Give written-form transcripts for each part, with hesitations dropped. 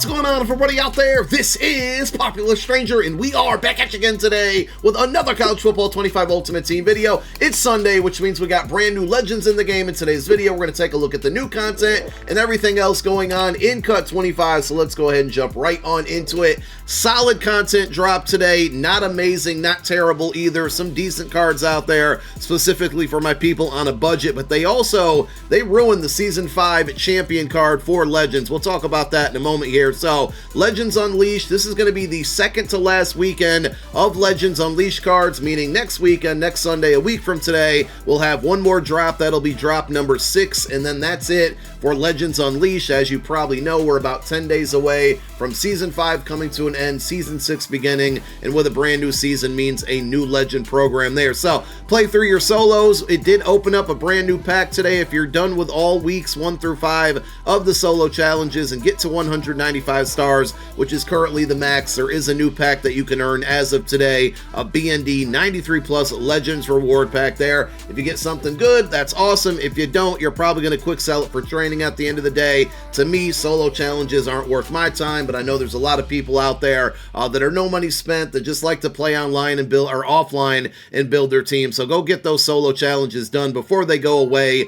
What's going on, everybody out there? This is Popular Stranger, and we are back at you again today with another College Football 25 Ultimate Team video. It's Sunday, which means we got brand new legends in the game. In today's video, we're going to take a look at the new content and everything else going on in Cut 25, so let's go ahead and jump right on into it. Solid content drop today, not amazing, not terrible either. Some decent cards out there, specifically for my people on a budget, but they ruined the Season 5 champion card for Legends. We'll talk about that in a moment here. So Legends Unleashed, this is going to be the second to last weekend of Legends Unleashed cards, meaning next weekend, next Sunday, a week from today, we'll have one more drop. That'll be drop number 6, and then that's it for Legends Unleashed. As you probably know, we're about 10 days away from Season 5 coming to an end, Season 6 beginning, and with a brand new season means a new Legend program there. So play through your solos. It did open up a brand new pack today. If you're done with all weeks 1 through 5 of the solo challenges and get to 195 stars, which is currently the max, there is a new pack that you can earn as of today, a BND 93 plus Legends reward pack there. If you get something good, that's awesome. If you don't, you're probably going to quick sell it for training at the end of the day. To me, solo challenges aren't worth my time, but I know there's a lot of people out there that are no money spent, that just like to play online and build, or offline and build their team. So go get those solo challenges done before they go away,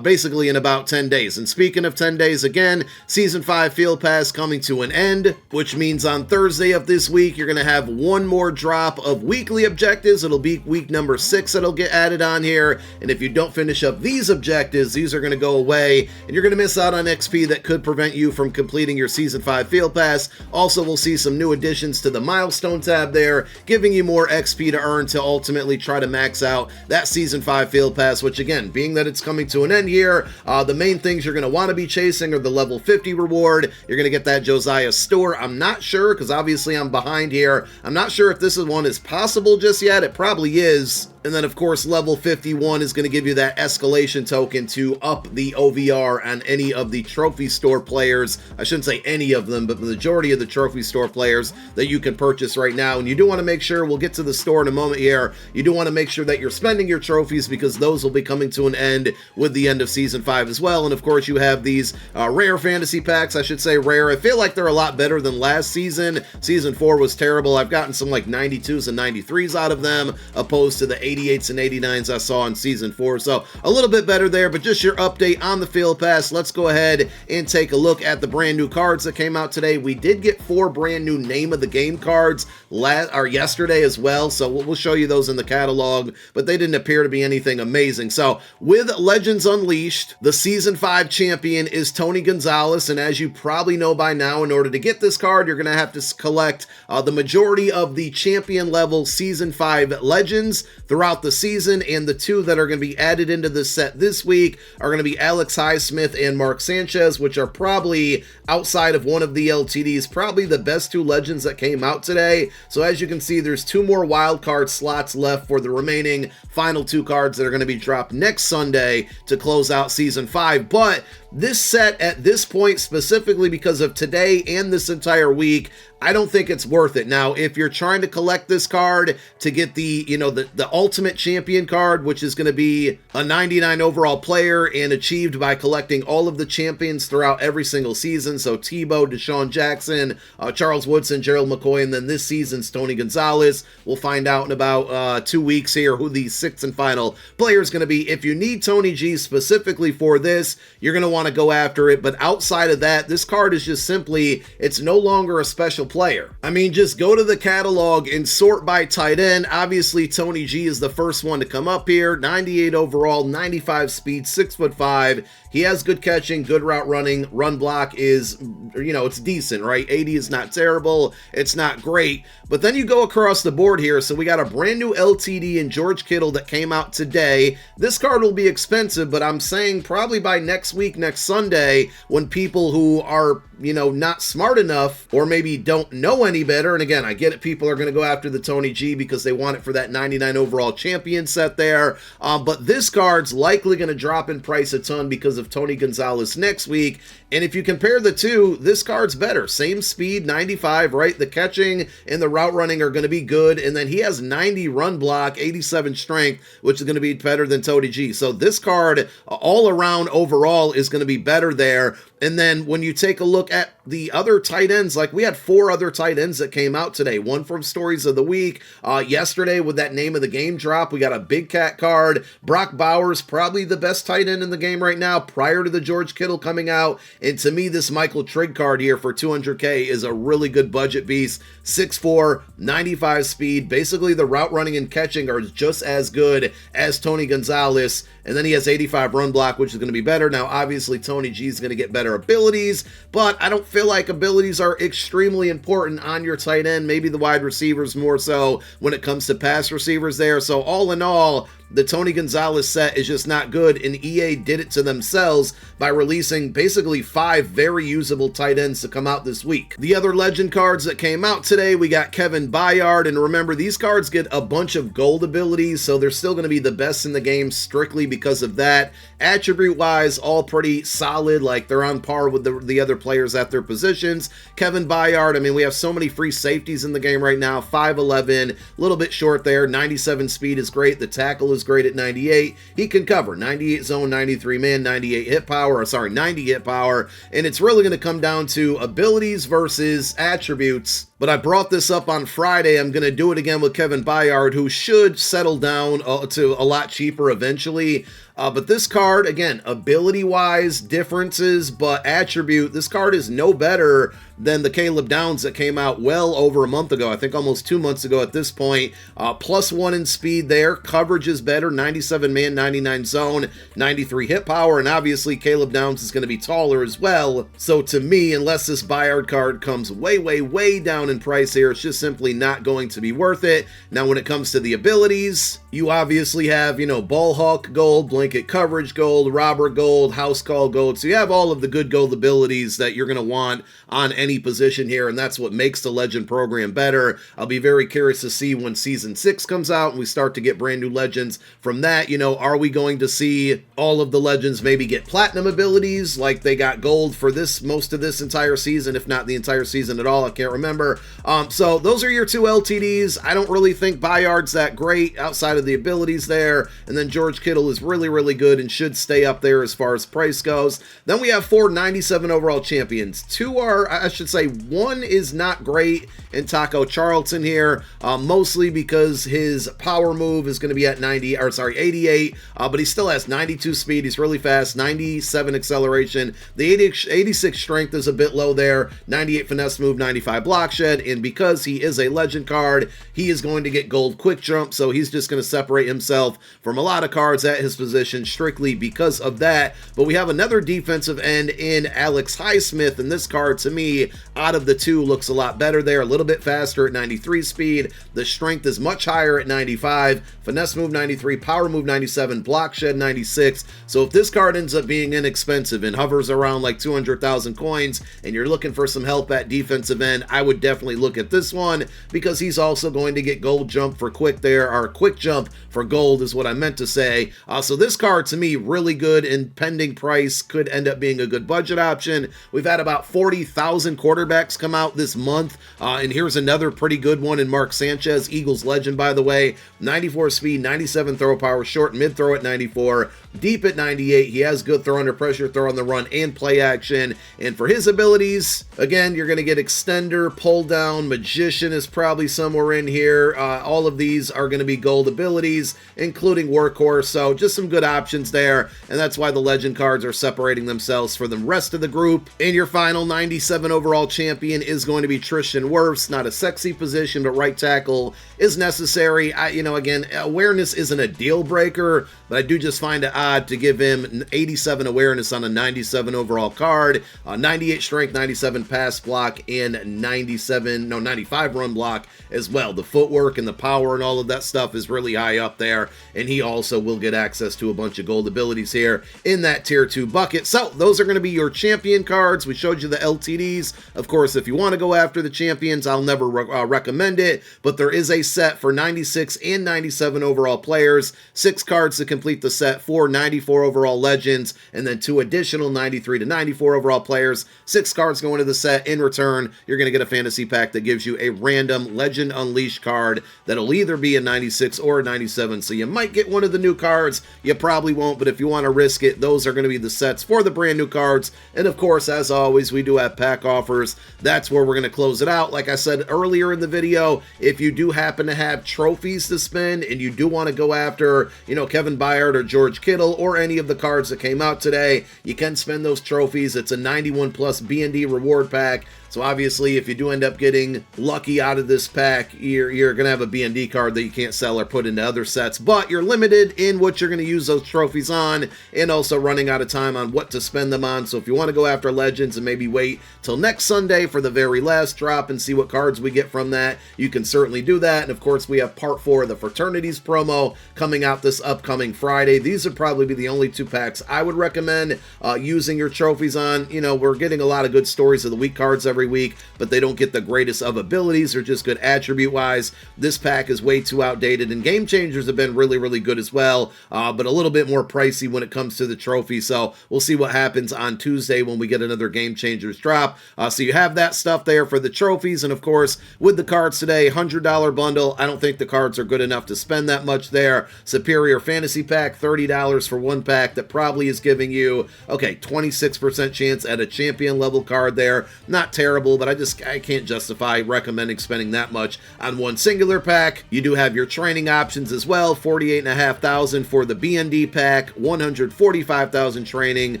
basically in about 10 days. And speaking of 10 days, again, Season 5 Field Pass coming to an end, which means on Thursday of this week, you're going to have one more drop of weekly objectives. It'll be week number 6 that'll get added on here. And if you don't finish up these objectives, these are going to go away, and you're going to miss out on XP that could prevent you from completing your Season 5 Field Pass. Also, we'll see some new additions to the milestone tab there, giving you more XP to earn to ultimately try to max out that Season 5 Field Pass, which again, being that it's coming to an end here, the main things you're going to want to be chasing are the level 50 reward. You're going to get that Josiah store. I'm not sure, because obviously I'm behind here. I'm not sure if this one is possible just yet. It probably is. And then, of course, level 51 is going to give you that escalation token to up the OVR on any of the trophy store players. I shouldn't say any of them, but the majority of the trophy store players that you can purchase right now. And you do want to make sure, we'll get to the store in a moment here, you do want to make sure that you're spending your trophies, because those will be coming to an end with the end of Season 5 as well. And of course, you have these rare fantasy packs. I should say rare. I feel like they're a lot better than last season. Season 4 was terrible. I've gotten some like 92s and 93s out of them, opposed to the 88s and 89s I saw in Season 4. So a little bit better there, but just your update on the Field Pass. Let's go ahead and take a look at the brand new cards that came out today. We did get 4 brand new Name of the Game cards yesterday as well, so we'll show you those in the catalog, but they didn't appear to be anything amazing. So with Legends Unleashed, the Season 5 champion is Tony Gonzalez, and as you probably know by now, in order to get this card, you're going to have to collect the majority of the champion level Season 5 Legends throughout the season, and the 2 that are going to be added into this set this week are going to be Alex Highsmith and Mark Sanchez, which are probably, outside of one of the LTDs, probably the best 2 Legends that came out today. So as you can see, there's 2 more wild card slots left for the remaining final 2 cards that are going to be dropped next Sunday to close out Season 5. But this set at this point, specifically because of today and this entire week, I don't think it's worth it. Now, if you're trying to collect this card to get the, the ultimate champion card, which is going to be a 99 overall player and achieved by collecting all of the champions throughout every single season. So Tebow, Deshaun Jackson, Charles Woodson, Gerald McCoy, and then this season's Tony Gonzalez. We'll find out in about 2 weeks here who the 6th and final player is going to be. If you need Tony G specifically for this, you're going to want to go after it. But outside of that, this card is just simply, it's no longer a special player. I mean, just go to the catalog and sort by tight end. Obviously, Tony G is the first one to come up here. 98 overall, 95 speed, 6'5". He has good catching, good route running. Run block is, it's decent, right? 80 is not terrible. It's not great. But then you go across the board here. So we got a brand new LTD in George Kittle that came out today. This card will be expensive, but I'm saying probably by next week, next Sunday, when people who are, not smart enough, or maybe don't know any better, and again, I get it, people are going to go after the Tony G because they want it for that 99 overall champion set there, but this card's likely going to drop in price a ton because of Tony Gonzalez next week. And if you compare the 2, this card's better. Same speed, 95, right? The catching and the route running are going to be good, and then he has 90 run block, 87 strength, which is going to be better than Tony G. So this card all around overall is going to be better there. And then when you take a look at the other tight ends, like we had 4 other tight ends that came out today. One from Stories of the Week. Yesterday with that name of the game drop, we got a Big Cat card. Brock Bowers, probably the best tight end in the game right now prior to the George Kittle coming out. And to me, this Michael Trigg card here for $200K is a really good budget beast. 6'4", 95 speed. Basically, the route running and catching are just as good as Tony Gonzalez. And then he has 85 run block, which is going to be better. Now, obviously, Tony G is going to get better abilities, but I don't feel like abilities are extremely important on your tight end. Maybe the wide receivers more so when it comes to pass receivers there. So all in all, the Tony Gonzalez set is just not good, and EA did it to themselves by releasing basically 5 very usable tight ends to come out this week. The other legend cards that came out today, we got Kevin Byard, and remember, these cards get a bunch of gold abilities, so they're still going to be the best in the game strictly because of that. Attribute-wise, all pretty solid, like they're on par with the other players at their positions. Kevin Byard, I mean, we have so many free safeties in the game right now, 5'11", a little bit short there, 97 speed is great, the tackle is great at 98. He can cover 98 zone, 93 man, 98 hit power, 90 hit power, and it's really going to come down to abilities versus attributes. But I brought this up on Friday. I'm going to do it again with Kevin Byard, who should settle down to a lot cheaper eventually. But this card, again, ability-wise differences, but attribute, this card is no better than the Caleb Downs that came out well over a month ago. I think almost 2 months ago at this point. +1 in speed there. Coverage is better. 97 man, 99 zone, 93 hit power. And obviously Caleb Downs is going to be taller as well. So to me, unless this Byard card comes way, way, way down in price here, it's just simply not going to be worth it. Now, when it comes to the abilities, you obviously have, Ball Hawk Gold, Blanket Coverage Gold, Robber Gold, House Call Gold. So you have all of the good gold abilities that you're going to want on any position here, and that's what makes the Legend program better. I'll be very curious to see when Season 6 comes out and we start to get brand new Legends from that. Are we going to see all of the Legends maybe get Platinum abilities like they got Gold for most of this entire season, if not the entire season at all? I can't remember. So those are your 2 LTDs. I don't really think Byard's that great outside of the abilities there, and then George Kittle is really, really good and should stay up there as far as price goes. Then we have 4 97 overall champions. 2 are, I should say, 1 is not great in Taco Charlton here, mostly because his power move is going to be at 88, but he still has 92 speed. He's really fast, 97 acceleration. The 86 strength is a bit low there, 98 finesse move, 95 block shed, and because he is a legend card, he is going to get gold quick jump, so he's just going to separate himself from a lot of cards at his position strictly because of that. But we have another defensive end in Alex Highsmith, and this card to me out of the 2 looks a lot better there, a little bit faster at 93 speed. The strength is much higher at 95, finesse move 93, power move 97, block shed 96. So if this card ends up being inexpensive and hovers around like 200,000 coins and you're looking for some help at defensive end, I would definitely look at this one because he's also going to get gold jump for quick there, or quick jump for gold is what I meant to say. So this card to me really good, and pending price could end up being a good budget option. We've had about 40,000 quarterbacks come out this month, and here's another pretty good one in Mark Sanchez, Eagles legend by the way, 94 speed, 97 throw power, short mid throw at 94, deep at 98. He has good throw under pressure, throw on the run, and play action. And for his abilities, again, you're going to get extender, pull down, magician is probably somewhere in here. All of these are going to be gold abilities, including workhorse. So just some good options there, and that's why the legend cards are separating themselves from the rest of the group. And your final 97 overall champion is going to be Tristan Wirfs. Not a sexy position, but right tackle is necessary. Again, awareness isn't a deal breaker, but I do just find it odd to give him 87 awareness on a 97 overall card, 98 strength, 97 pass block, and 95 run block as well. The footwork and the power and all of that stuff is really high up there, and he also will get access to a bunch of gold abilities here in that tier 2 bucket. So those are going to be your champion cards. We showed you the LTDs. Of course, if you want to go after the champions, I'll never recommend it, but there is a set for 96 and 97 overall players, 6 cards to complete the set, 4 94 overall legends, and then 2 additional 93 to 94 overall players. 6 cards go into the set. In return, you're going to get a fantasy fantasy pack that gives you a random Legend Unleashed card that'll either be a 96 or a 97. So you might get one of the new cards. You probably won't, but if you want to risk it, those are going to be the sets for the brand new cards. And of course, as always, we do have pack offers. That's where we're going to close it out. Like I said earlier in the video, if you do happen to have trophies to spend and you do want to go after, Kevin Byard or George Kittle or any of the cards that came out today, you can spend those trophies. It's a 91 plus B&D reward pack. So obviously, if you do end up getting lucky out of this pack, you're going to have a B&D card that you can't sell or put into other sets, but you're limited in what you're going to use those trophies on, and also running out of time on what to spend them on. So if you want to go after Legends and maybe wait till next Sunday for the very last drop and see what cards we get from that, you can certainly do that. And of course, we have part 4 of the Fraternities promo coming out this upcoming Friday. These would probably be the only 2 packs I would recommend using your trophies on. We're getting a lot of good stories of the week cards every week, but they don't get the greatest of abilities. They're just good attribute wise. This pack is way too outdated, and Game Changers have been really, really good as well, but a little bit more pricey when it comes to the trophy. So we'll see what happens on Tuesday when we get another Game Changers drop. So you have that stuff there for the trophies, and of course with the cards today, $100 bundle. I don't think the cards are good enough to spend that much there. Superior Fantasy Pack, $30 for 1 pack that probably is giving you 26% chance at a champion level card there. Not terrible, but I can't justify recommending spending that much on one singular pack. You do have your training options as well, 48,500 for the B&D pack, 145,000 training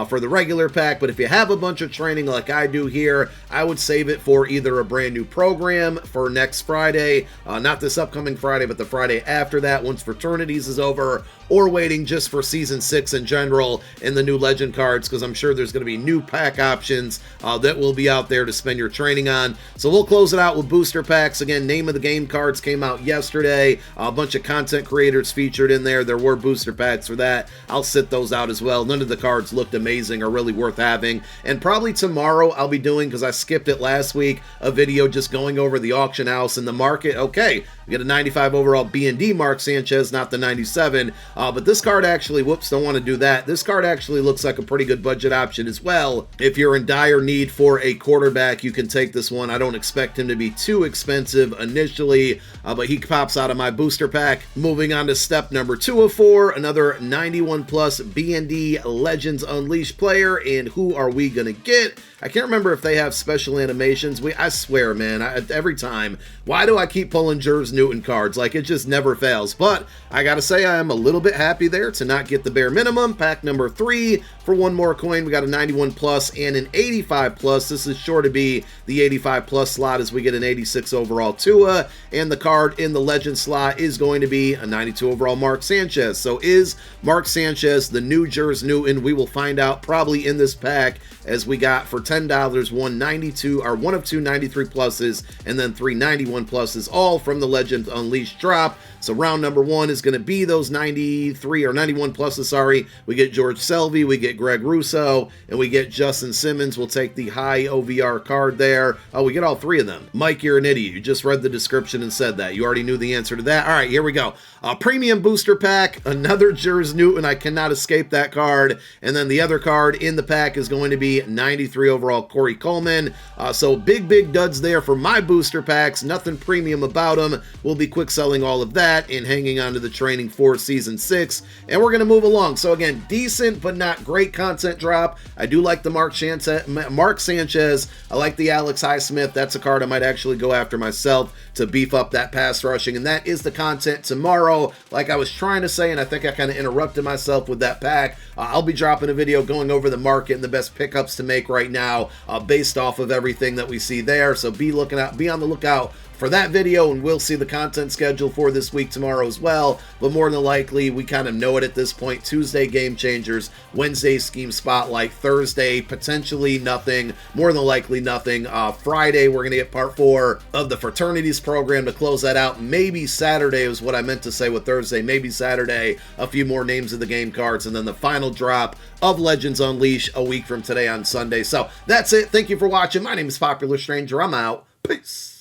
for the regular pack. But if you have a bunch of training like I do here, I would save it for either a brand new program for next Friday, not this upcoming Friday, but the Friday after that once Fraternities is over, or waiting just for Season 6 in general and the new Legend cards, because I'm sure there's going to be new pack options that will be out there to spend your training on. So we'll close it out with booster packs. Again, Name of the Game cards came out yesterday. A bunch of content creators featured in there. There were booster packs for that. I'll sit those out as well. None of the cards looked amazing or really worth having. And probably tomorrow I'll be doing, because I skipped it last week, a video just going over the auction house and the market. Okay, we get a 95 overall B&D Mark Sanchez, not the 97. But this card actually, whoops, don't want to do that. This card actually looks like a pretty good budget option as well. If you're in dire need for a quarterback, you can take this one. I don't expect him to be too expensive initially, but he pops out of my booster pack. Moving on to step number 2 of 4, another 91 plus B&D Legends Unleashed player. And who are we going to get? I can't remember if they have special animations. I swear, man, every time, why do I keep pulling Jerz Newton cards? Like, it just never fails. But I gotta say, I am a little bit happy there to not get the bare minimum. Pack number 3 for 1 more coin. We got a 91 plus and an 85 plus. This is sure to be the 85 plus slot as we get an 86 overall Tua. And the card in the Legend slot is going to be a 92 overall Mark Sanchez. So is Mark Sanchez the new Jerz Newton? We will find out probably in this pack, as we got for $10 one of 2 93 pluses and then 3 91 pluses, all from the Legend Unleashed drop. So round number 1 is going to be those 93 or 91 pluses, sorry. We get George Selvey, we get Greg Russo, and we get Justin Simmons. We'll take the high OVR card there. Oh, we get all 3 of them. Mike, you're an idiot. You just read the description and said that. You already knew the answer to that. All right, here we go. Premium booster pack, another Jerz Newton. I cannot escape that card. And then the other card in the pack is going to be 93 overall Corey Coleman. So big duds there for my booster packs. Nothing premium about them. We'll be quick selling all of that and hanging on to the training for Season 6. And we're going to move along. So again, decent but not great content drop. I do like the Mark Sanchez. I like the Alex Highsmith. That's a card I might actually go after myself to beef up that pass rushing. And that is the content tomorrow. Like I was trying to say, and I think I kind of interrupted myself with that pack, I'll be dropping a video going over the market and the best pickups to make right now based off of everything that we see there. So be on the lookout for that video, and we'll see the content schedule for this week tomorrow as well. But more than likely, we kind of know it at this point. Tuesday, Game Changers. Wednesday, Scheme Spotlight. Thursday, potentially nothing. More than likely nothing. Friday, we're going to get part 4 of the Fraternities program to close that out. Maybe Saturday is what I meant to say with Thursday. Maybe Saturday, a few more names of the game cards, and then the final drop of Legends Unleashed a week from today on Sunday. So that's it. Thank you for watching. My name is Popular Stranger. I'm out. Peace.